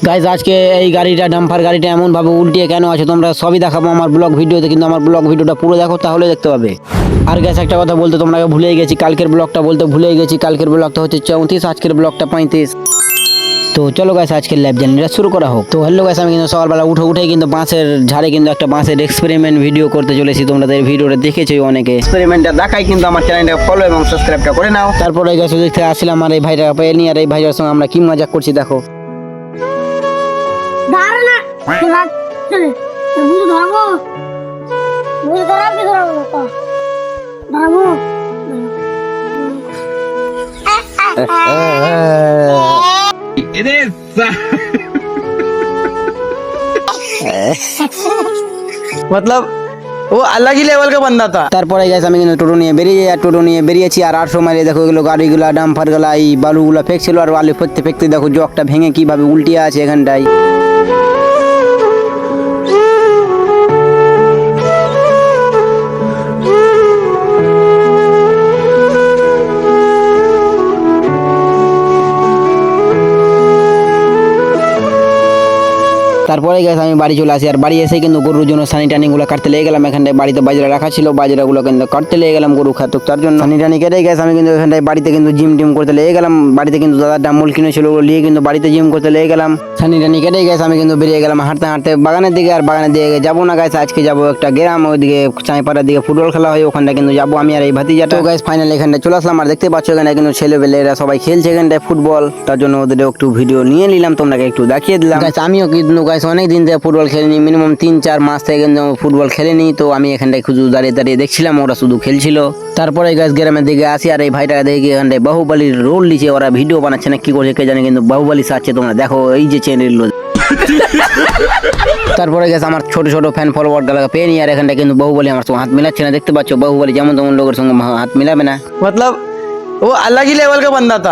Guys আজকে এই গাড়িটা ডাম্পার গাড়িটা এমন ভাবে উল্টিয়ে কেন আছে তোমরা সবই দেখাবো আমার ব্লগ ভিডিওতে, কিন্তু আমার ব্লগ ভিডিওটা পুরো দেখো তাহলে দেখতে পাবে। আর গ্যাস একটা কথা বলতে তোমরা ভুলেই গেছি, কালকের ব্লগটা বলতে ভুলেই গেছি। কালকের ব্লগটা হচ্ছে 34, আজকের ব্লগটা 35। তো চলো গাইস আজকের ল্যাব জার্নিটা শুরু করা হোক। তো হ্যালো গাইস, আমি কিন্তু সকালবেলা উঠে কিন্তু বাঁশের ঝাড়ে কিন্তু একটা বাঁশের এক্সপেরিমেন্ট ভিডিও করতে চলেছি। তোমরা এই ভিডিওটা দেখেছো অনেকে, এক্সপেরিমেন্টটা দেখাই কিন্তু আমার চ্যানেলটা ফলো এবং সাবস্ক্রাইবটা করে নাও। তারপরে গাইস ওদিক থেকে আসলাম আর এই ভাইটা পেয়ে নিয়ে, আর এই ভাইটার সঙ্গে আমরা কি মজা করছি দেখো। ধারণা চলে বুঝে ধরবো, বুঝে ধরাবি ধরবো ধরবো। मतलब वो अलग ही लेवल का बंदा था। তারপরে গাইস আমি কিন্তু টোটো নিয়ে বেরিয়ে যাই, টোটো নিয়ে বেরিয়েছি আর 800 মাইলে দেখো এগুলো গাড়িগুলো ডাম্পার গুলা এই বালুগুলো ফেকছিল, আর বালু ফেকতে ফেকতে দেখো জগটা ভেঙে কিভাবে উল্টিয়ে আছে এখানটায়। তারপরে গেছে আমি বাড়ি চলে আসি, আর বাড়ি এসে কিন্তু গরুর জন্য সানি টানি গুলো কাটতে লেগে গেলাম। এখানটায় বাড়িতে বাজরা রাখা ছিল, বাজরাগুলো কিন্তু কাটতে লেগে গেলাম গরু খাতুক, তার জন্য সানি টানি কেটে গেছে। আমি কিন্তু এখানটায় বাড়িতে কিন্তু জিম টিম করতে লেগে গেলাম। বাড়িতে কিন্তু দাদা ডাম্বল কিনেছিল, ওগুলো নিয়ে কিন্তু বাড়িতে জিম করতে লেগে গেলাম। সানি টানি কেটে গেছে, আমি কিন্তু বেরিয়ে গেলাম হাঁটতে হাঁটতে বাগানের দিকে। আর বাগানের দিকে যাবো না গাইস, আজকে যাবো একটা গ্রাম, ওইদিকে চাঁইপাড়ার দিকে ফুটবল খেলা হয়, ওখানটা কিন্তু যাবো আমি আর এই ভাতিজাটা। তো গাইস ফাইনাল এখানটায় চলে আসলাম, আর দেখতে পাচ্ছ এখানে কিন্তু ছেলেবেলেরা সবাই খেলছে এখানটায় ফুটবল, তার জন্য ওদের একটু ভিডিও নিয়ে নিলাম, তোমাকে একটু দেখিয়ে দিলাম। গাইস আমিও কিন্তু গাইস অনেক দিন থেকে ফুটবল খেলিনি, মিনিমাম 3-4 মাস থেকে কিন্তু ফুটবল খেলিনি। তো আমি এখানটায় শুধু দাঁড়িয়ে দাঁড়িয়ে দেখছিলাম, ওরা শুধু খেলছিল। তারপরে গাইস গ্রামের দিকে আসি, আর এই ভাইটাকে দেখি এখানটায় বাহুবলীর রোল নিচে ওরা ভিডিও বানাচ্ছে না কি করছে কে জানে, কিন্তু বাহুবলী সাজছে। তোমরা দেখো এই যে চ্যানেল। তারপরে গেছে আমার ছোট ছোট ফ্যান ফলোয়ার গুলোকে পেয়ে নিয়ে, আর এখানটা কিন্তু বাহুবলী আমার সঙ্গে হাত মিলাচ্ছে না। দেখতে পাচ্ছ বাহুবলী যেমন তেমন লোকের সঙ্গে হাত মিলাবে না। मतलब वो अलग ही लेवल का बंदा था।